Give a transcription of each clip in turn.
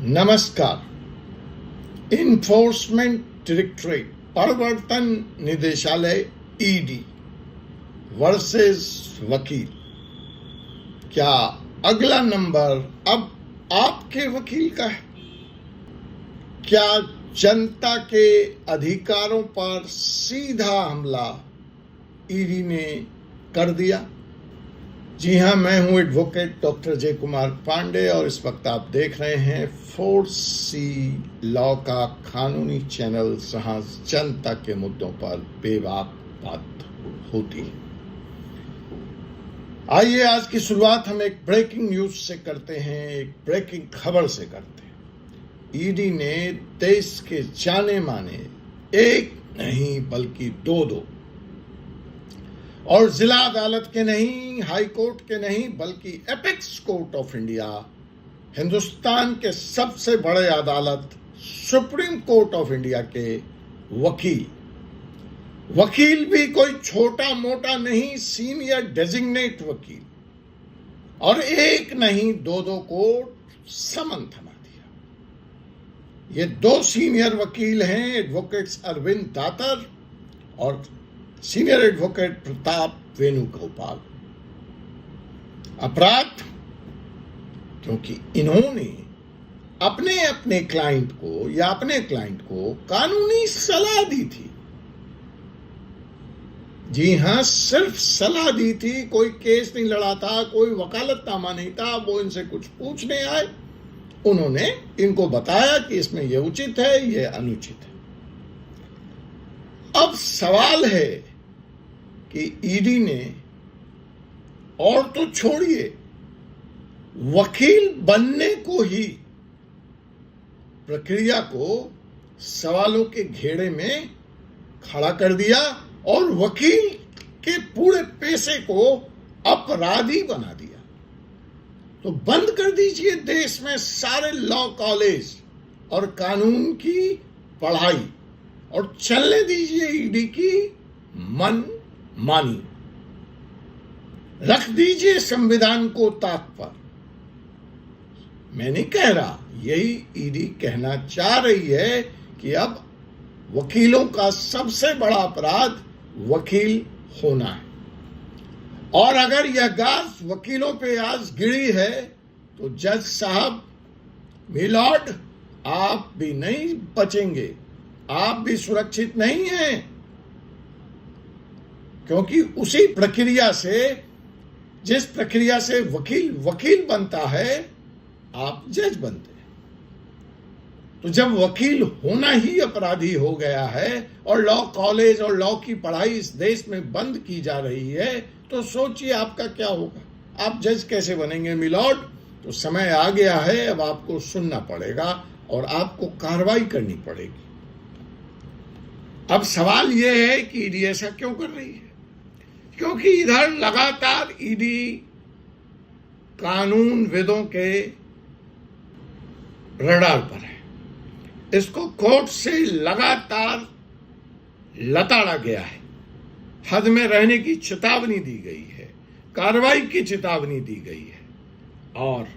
नमस्कार। Enforcement directorate प्रवर्तन निदेशालय ईडी वर्सेस वकील। क्या अगला नंबर अब आपके वकील का है? क्या जनता के अधिकारों पर सीधा हमला ईडी ने कर दिया? जी हां, मैं हूं एडवोकेट डॉक्टर जय कुमार पांडे और इस वक्त आप देख रहे हैं 4C लॉ का कानूनी चैनल, जहां जनता के मुद्दों पर बेबाक बात होती है। आइए आज की शुरुआत हम एक ब्रेकिंग न्यूज से करते हैं, एक ब्रेकिंग खबर से करते हैं। ईडी ने देश के जाने माने एक नहीं बल्कि दो और जिला अदालत के नहीं, हाई कोर्ट के नहीं, बल्कि apex court of India, Hindustan के सबसे बड़े अदालत सुप्रीम कोर्ट ऑफ इंडिया के वकील भी कोई छोटा मोटा नहीं, सीनियर डेजिग्नेट वकील, और एक नहीं दो को समन थमा दिया। ये दो सीनियर वकील हैं, एडवोकेट्स अरविंद दातर और सीनियर एडवोकेट प्रताप वेणुगोपाल। अपराध क्योंकि इन्होंने अपने क्लाइंट को कानूनी सलाह दी थी। जी हां, सिर्फ सलाह दी थी, कोई केस नहीं लड़ा था, कोई वकालतनामा नहीं था। वो इनसे कुछ पूछने आए, उन्होंने इनको बताया कि इसमें यह उचित है, यह अनुचित है। अब सवाल है कि ईडी ने, और तो छोड़िए, वकील बनने को ही प्रक्रिया को सवालों के घेरे में खड़ा कर दिया और वकील के पूरे पेशे को अपराधी बना दिया। तो बंद कर दीजिए देश में सारे लॉ कॉलेज और कानून की पढ़ाई और चलने दीजिए ईडी की मन मानी। रख दीजिए संविधान को ताक पर। मैं नहीं कह रहा, यही ईडी कहना चाह रही है कि अब वकीलों का सबसे बड़ा अपराध वकील होना है। और अगर यह गाज वकीलों पे आज गिरी है तो जज साहब, मिलॉर्ड, आप भी नहीं बचेंगे, आप भी सुरक्षित नहीं हैं। क्योंकि उसी प्रक्रिया से, जिस प्रक्रिया से वकील बनता है, आप जज बनते हैं। तो जब वकील होना ही अपराधी हो गया है और लॉ कॉलेज और लॉ की पढ़ाई इस देश में बंद की जा रही है, तो सोचिए आपका क्या होगा। आप जज कैसे बनेंगे मिलॉर्ड? तो समय आ गया है, अब आपको सुनना पड़ेगा और आपको कार्रवाई करनी पड़ेगी। अब सवाल यह है कि ईडी ऐसा क्यों कर रही है? क्योंकि इधर लगातार ईडी कानून विदों के रडार पर है। इसको कोर्ट से लगातार लताड़ा गया है, हद में रहने की चेतावनी दी गई है, कार्रवाई की चेतावनी दी गई है। और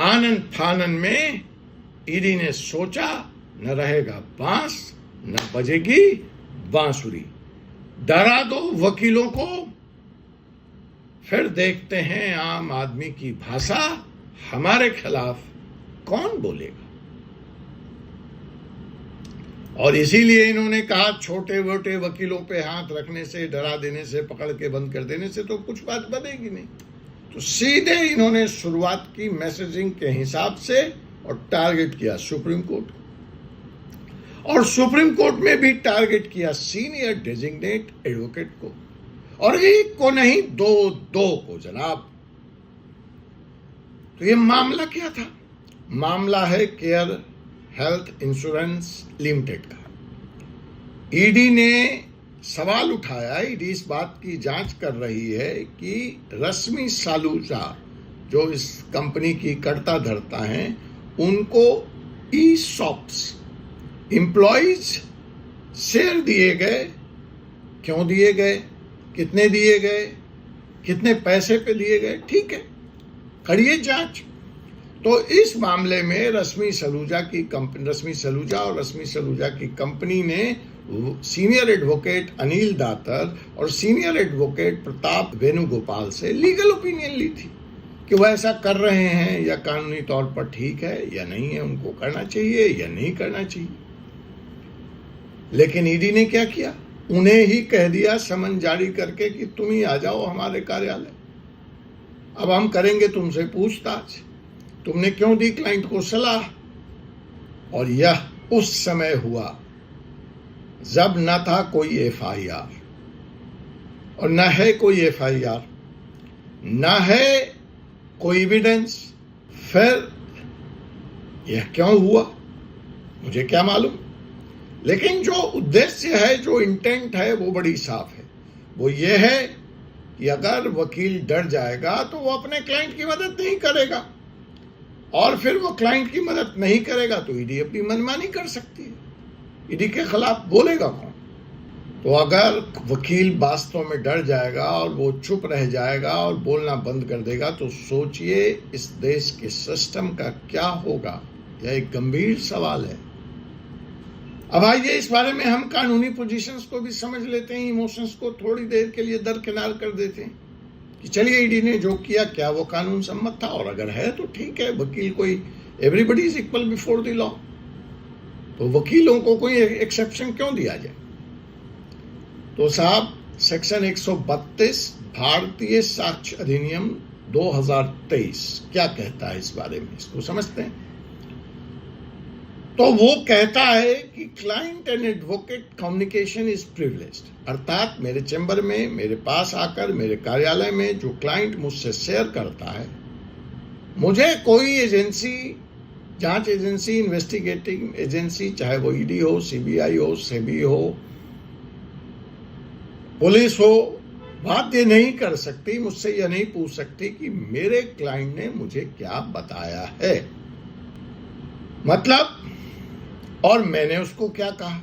आनन फानन में ईडी ने सोचा, न रहेगा बांस न बजेगी बांसुरी। डरा दो वकीलों को, फिर देखते हैं आम आदमी की भाषा हमारे खिलाफ कौन बोलेगा। और इसीलिए इन्होंने कहा, छोटे मोटे वकीलों पे हाथ रखने से, डरा देने से, पकड़ के बंद कर देने से तो कुछ बात बनेगी नहीं। तो सीधे इन्होंने शुरुआत की मैसेजिंग के हिसाब से और टारगेट किया सुप्रीम कोर्ट, और सुप्रीम कोर्ट में भी टारगेट किया सीनियर डेजिग्नेट एडवोकेट को, और एक को नहीं दो को जनाब। तो ये मामला क्या था? मामला है केयर हेल्थ इंश्योरेंस लिमिटेड का। ईडी ने सवाल उठाया, ईडी इस बात की जांच कर रही है कि रश्मि सालूजा, जो इस कंपनी की कर्ता धर्ता हैं, उनको ई-सॉप्स, एम्प्लॉइज शेयर दिए गए, क्यों दिए गए, कितने दिए गए, कितने पैसे पे दिए गए। ठीक है, करिए जांच। तो इस मामले में रश्मि सलूजा और रश्मि सलूजा की कंपनी ने सीनियर एडवोकेट अनिल दातर और सीनियर एडवोकेट प्रताप वेणुगोपाल से लीगल ओपिनियन ली थी कि वह ऐसा कर रहे हैं या कानूनी तौर पर ठीक है या नहीं है, उनको करना चाहिए या नहीं करना चाहिए। लेकिन ईडी ने क्या किया, उन्हें ही कह दिया समन जारी करके कि तुम ही आ जाओ हमारे कार्यालय, अब हम करेंगे तुमसे पूछताछ, तुमने क्यों दी क्लाइंट को सलाह। और यह उस समय हुआ जब न था कोई एफआईआर और न है कोई एफआईआर, न है कोई एविडेंस। फिर यह क्यों हुआ मुझे क्या मालूम, लेकिन जो उद्देश्य है, जो इंटेंट है, वो बड़ी साफ है। वो ये है कि अगर वकील डर जाएगा तो वो अपने क्लाइंट की मदद नहीं करेगा, और फिर वो क्लाइंट की मदद नहीं करेगा तो ईडी अपनी मनमानी कर सकती है। ईडी के खिलाफ बोलेगा कौन? तो अगर वकील वास्तव में डर जाएगा और वो चुप रह जाएगा और बोलना बंद कर देगा तो सोचिए इस देश के सिस्टम का क्या होगा। यह एक गंभीर सवाल है। अब आइए इस बारे में हम कानूनी पोजीशंस को भी समझ लेते हैं, इमोशंस को थोड़ी देर के लिए दरकिनार कर देते हैं कि चलिए ईडी ने जो किया क्या वो कानून सम्मत था, और अगर है तो ठीक है। वकील कोई everybody is equal before the law, तो वकीलों को कोई एक्सेप्शन क्यों दिया जाए? तो साहब सेक्शन 132 भारतीय साक्ष्य अधिनियम 2023 क्या कहता है इस बारे में, इसको समझते हैं। तो वो कहता है कि client and advocate communication is privileged, अर्थात मेरे चैम्बर में, मेरे पास आकर, मेरे कार्यालय में जो क्लाइंट मुझसे शेयर करता है, मुझे कोई एजेंसी, जांच एजेंसी, इन्वेस्टिगेटिंग एजेंसी, चाहे वो ईडी हो, सीबीआई हो, सेबी हो, पुलिस हो, बाध्य नहीं कर सकती, मुझसे यह नहीं पूछ सकती कि मेरे क्लाइंट ने मुझे क्या बताया है, मतलब, और मैंने उसको क्या कहा,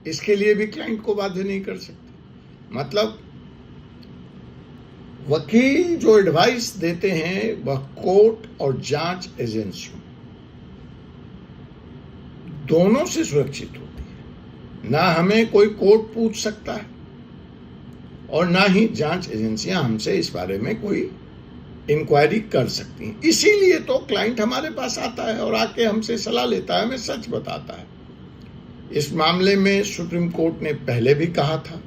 इसके लिए भी क्लाइंट को बाध्य नहीं कर सकती। मतलब वकील जो एडवाइस देते हैं वह कोर्ट और जांच एजेंसियों दोनों से सुरक्षित होती है। ना हमें कोई कोर्ट पूछ सकता है और ना ही जांच एजेंसियां हमसे इस बारे में कोई इंक्वायरी कर सकती हैं। इसीलिए तो क्लाइंट हमारे पास आता है और आके हमसे सलाह लेता है, हमें सच बताता है। इस मामले में सुप्रीम कोर्ट ने पहले भी कहा था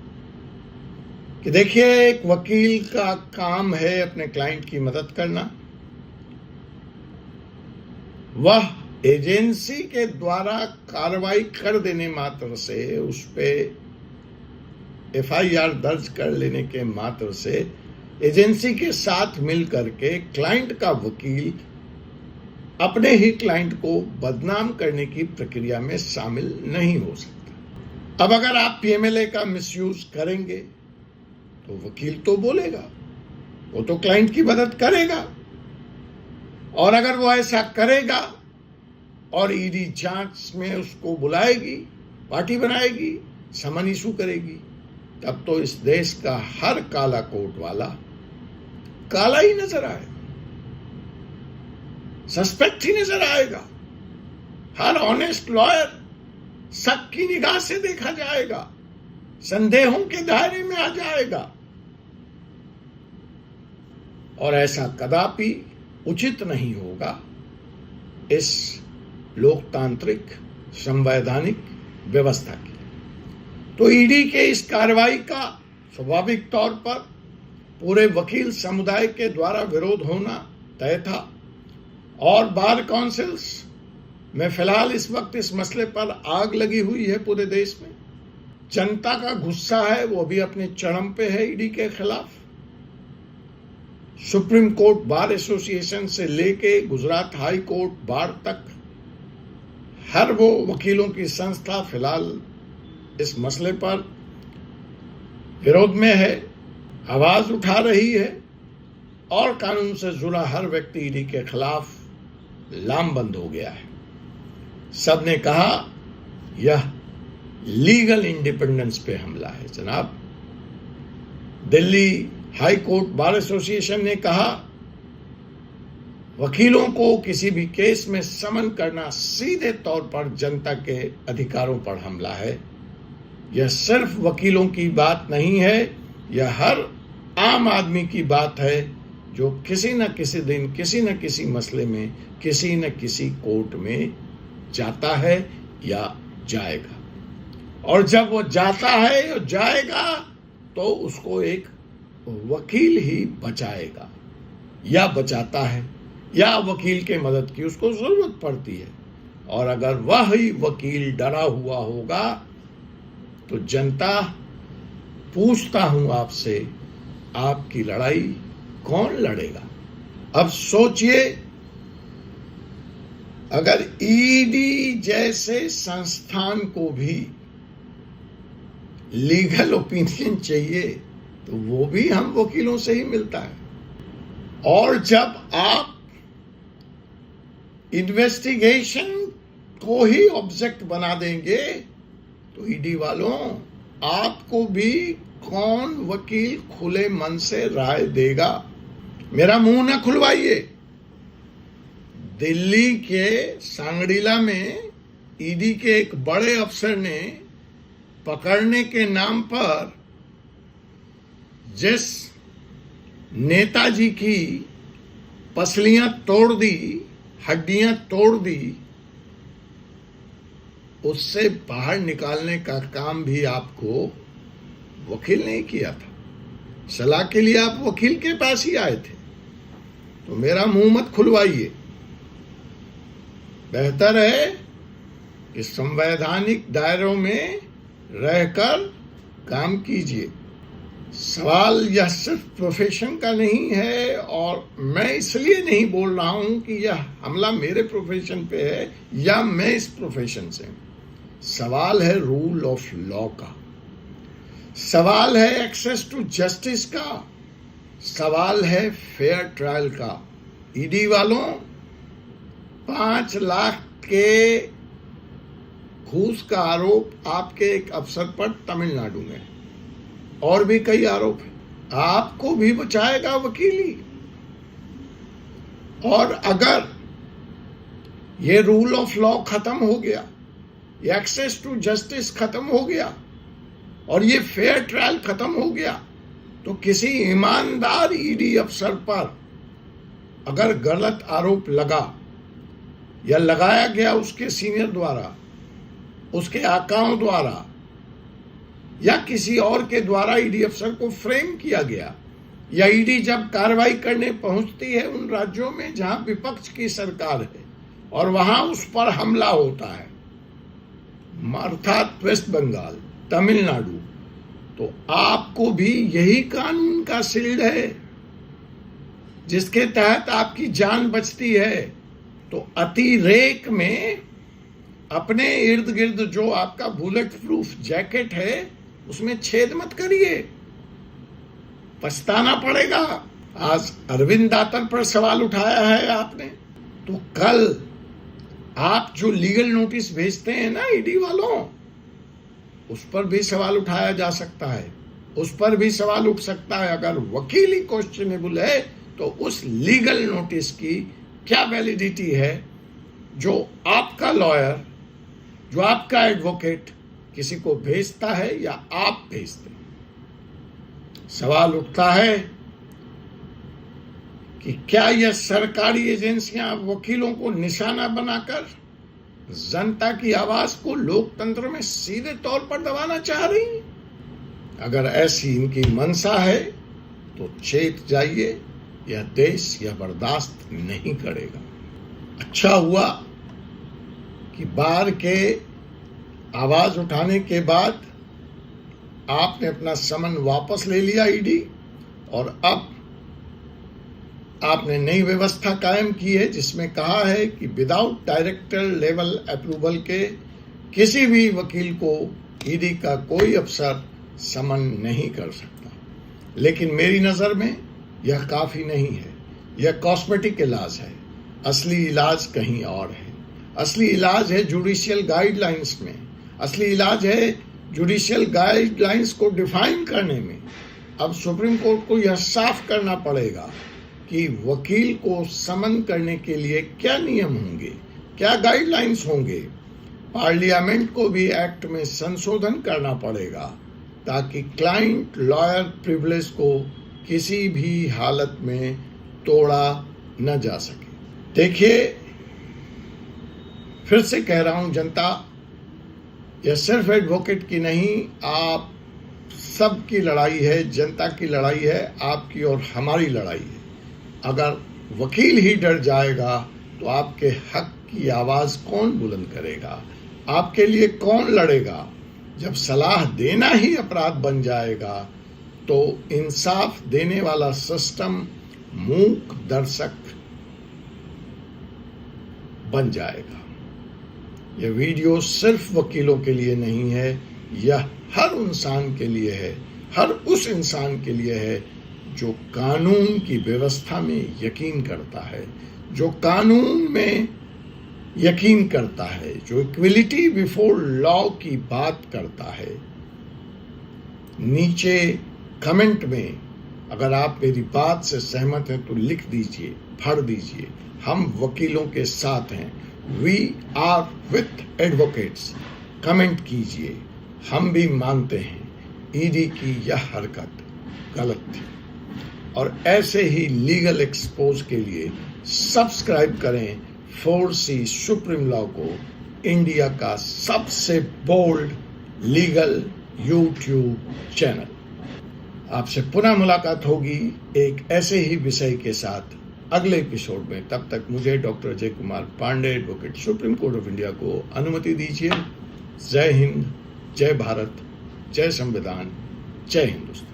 कि देखिए, एक वकील का काम है अपने क्लाइंट की मदद करना, वह एजेंसी के द्वारा कार्रवाई कर देने मात्र से, उस पे एफआईआर दर्ज कर लेने के मात्र से एजेंसी के साथ मिल करके क्लाइंट का वकील अपने ही क्लाइंट को बदनाम करने की प्रक्रिया में शामिल नहीं हो सकता। अब अगर आप पीएमएलए का मिसयूज करेंगे तो वकील तो बोलेगा, वो तो क्लाइंट की मदद करेगा, और अगर वो ऐसा करेगा और ईडी जांच में उसको बुलाएगी, पार्टी बनाएगी, समन इशू करेगी, तब तो इस देश का हर काला कोट वाला काला ही नजर आएगा, सस्पेक्ट ही नजर आएगा। हर ऑनेस्ट लॉयर शक की निगाह से देखा जाएगा, संदेहों के दायरे में आ जाएगा, और ऐसा कदापि उचित नहीं होगा इस लोकतांत्रिक संवैधानिक व्यवस्था की। तो ईडी के इस कार्रवाई का स्वाभाविक तौर पर पूरे वकील समुदाय के द्वारा विरोध होना तय था, और बार काउंसिल्स में फिलहाल इस वक्त इस मसले पर आग लगी हुई है पूरे देश में। जनता का गुस्सा है वो भी अपने चरम पे है ईडी के खिलाफ। सुप्रीम कोर्ट बार एसोसिएशन से लेके गुजरात हाई कोर्ट बार तक हर वो वकीलों की संस्था फिलहाल इस मसले पर विरोध में है, आवाज उठा रही है, और कानून से जुड़ा हर व्यक्ति ईडी के खिलाफ लामबंद हो गया है। सबने कहा यह लीगल इंडिपेंडेंस पे हमला है। जनाब, Delhi high court bar association ने कहा वकीलों को किसी भी केस में समन करना सीधे तौर पर जनता के अधिकारों पर हमला है। यह सिर्फ वकीलों की बात नहीं है, यह हर आम आदमी की बात है जो किसी न किसी दिन किसी न किसी मसले में किसी न किसी कोर्ट में जाता है या जाएगा। और जब वो जाता है या जाएगा तो उसको एक वकील ही बचाएगा या बचाता है, या वकील के मदद की उसको जरूरत पड़ती है। और अगर वह ही वकील डरा हुआ होगा तो जनता, पूछता हूं आपसे, आपकी लड़ाई कौन लड़ेगा? अब सोचिए, अगर ईडी जैसे संस्थान को भी लीगल ओपिनियन चाहिए तो वो भी हम वकीलों से ही मिलता है। और जब आप इन्वेस्टिगेशन को ही ऑब्जेक्ट बना देंगे तो ईडी वालों, आपको भी कौन वकील खुले मन से राय देगा? मेरा मुंह ना खुलवाइए। दिल्ली के सांगड़ीला में ईडी के एक बड़े अफसर ने पकड़ने के नाम पर जिस नेताजी की पसलियां तोड़ दी, हड्डियां तोड़ दी, उससे बाहर निकालने का काम भी आपको वकील ने किया था। सलाह के लिए आप वकील के पास ही आए थे, तो मेरा मुंह मत खुलवाइए। बेहतर है कि संवैधानिक दायरों में रहकर काम कीजिए। सवाल यह सिर्फ प्रोफेशन का नहीं है, और मैं इसलिए नहीं बोल रहा हूं कि यह हमला मेरे प्रोफेशन पे है या मैं इस प्रोफेशन से हूं। सवाल है रूल ऑफ लॉ का, सवाल है एक्सेस टू जस्टिस का, सवाल है फेयर ट्रायल का। ईडी वालों, 5 लाख के घूस का आरोप आपके एक अफसर पर तमिलनाडु में, और भी कई आरोप हैं। आपको भी बचाएगा वकीली। और अगर ये रूल ऑफ लॉ खत्म हो गया, ये एक्सेस टू जस्टिस खत्म हो गया और ये फेयर ट्रायल खत्म हो गया, तो किसी ईमानदार ईडी अफसर पर अगर गलत आरोप लगा या लगाया गया उसके सीनियर द्वारा, उसके आकाओं द्वारा, या किसी और के द्वारा ईडी अफसर को फ्रेम किया गया, या ईडी जब कार्रवाई करने पहुंचती है उन राज्यों में जहां विपक्ष की सरकार है और वहां उस पर हमला होता है, अर्थात वेस्ट बंगाल, तमिलनाडु, तो आपको भी यही कानून का शील्ड है जिसके तहत आपकी जान बचती है। तो अतिरेक में अपने इर्द गिर्द जो आपका बुलेट प्रूफ जैकेट है उसमें छेद मत करिए, पछताना पड़ेगा। आज अरविंद दातर पर सवाल उठाया है आपने, तो कल आप जो लीगल नोटिस भेजते हैं ना ईडी वालों, उस पर भी सवाल उठाया जा सकता है, उस पर भी सवाल उठ सकता है। अगर वकील ही क्वेश्चनेबल है तो उस लीगल नोटिस की क्या वैलिडिटी है जो आपका लॉयर, जो आपका एडवोकेट किसी को भेजता है या आप भेजते हैं। सवाल उठता है कि क्या यह सरकारी एजेंसियां वकीलों को निशाना बनाकर जनता की आवाज को लोकतंत्र में सीधे तौर पर दबाना चाह रही हैं? अगर ऐसी इनकी मंशा है तो चेत जाइए, यह देश यह बर्दाश्त नहीं करेगा। अच्छा हुआ कि बार के आवाज उठाने के बाद आपने अपना समन वापस ले लिया ईडी, और अब आपने नई व्यवस्था कायम की है जिसमें कहा है कि विदाउट डायरेक्टर लेवल अप्रूवल के किसी भी वकील को ईडी का कोई अफसर समन नहीं कर सकता। लेकिन मेरी नजर में यह काफी नहीं है, यह कॉस्मेटिक इलाज है। असली इलाज कहीं और है। असली इलाज है जुडिशियल गाइडलाइंस में, असली इलाज है जुडिशियल गाइडलाइंस को डिफाइन करने में। अब सुप्रीम कोर्ट को यह साफ करना पड़ेगा कि वकील को समन करने के लिए क्या नियम होंगे, क्या गाइडलाइंस होंगे। पार्लियामेंट को भी एक्ट में संशोधन करना पड़ेगा ताकि क्लाइंट लॉयर प्रिविलेज को किसी भी हालत में तोड़ा न जा सके। देखिए, फिर से कह रहा हूं, जनता यह सिर्फ एडवोकेट की नहीं, आप सबकी लड़ाई है, जनता की लड़ाई है, आपकी और हमारी लड़ाई है। अगर वकील ही डर जाएगा तो आपके हक की आवाज कौन बुलंद करेगा, आपके लिए कौन लड़ेगा। जब सलाह देना ही अपराध बन जाएगा तो इंसाफ देने वाला सिस्टम मूक दर्शक बन जाएगा। यह वीडियो सिर्फ वकीलों के लिए नहीं है, यह हर इंसान के लिए है, हर उस इंसान के लिए है जो कानून की व्यवस्था में यकीन करता है, जो कानून में यकीन करता है, जो इक्वलिटी बिफोर लॉ की बात करता है। नीचे कमेंट में अगर आप मेरी बात से सहमत हैं तो लिख दीजिए, भर दीजिए, हम वकीलों के साथ हैं, we are with advocates. Comment कीजिए। हम भी मानते हैं ईडी की यह हरकत गलत थी। और ऐसे ही लीगल एक्सपोज के लिए सब्सक्राइब करें 4C सुप्रीम लॉ को, इंडिया का सबसे बोल्ड लीगल यूट्यूब चैनल। आपसे पुनः मुलाकात होगी एक ऐसे ही विषय के साथ अगले एपिसोड में। तब तक मुझे doctor Ajay Kumar Pandey, advocate, supreme court of India को अनुमति दीजिए। जय हिंद, जय भारत, जय संविधान, जय हिंदुस्तान।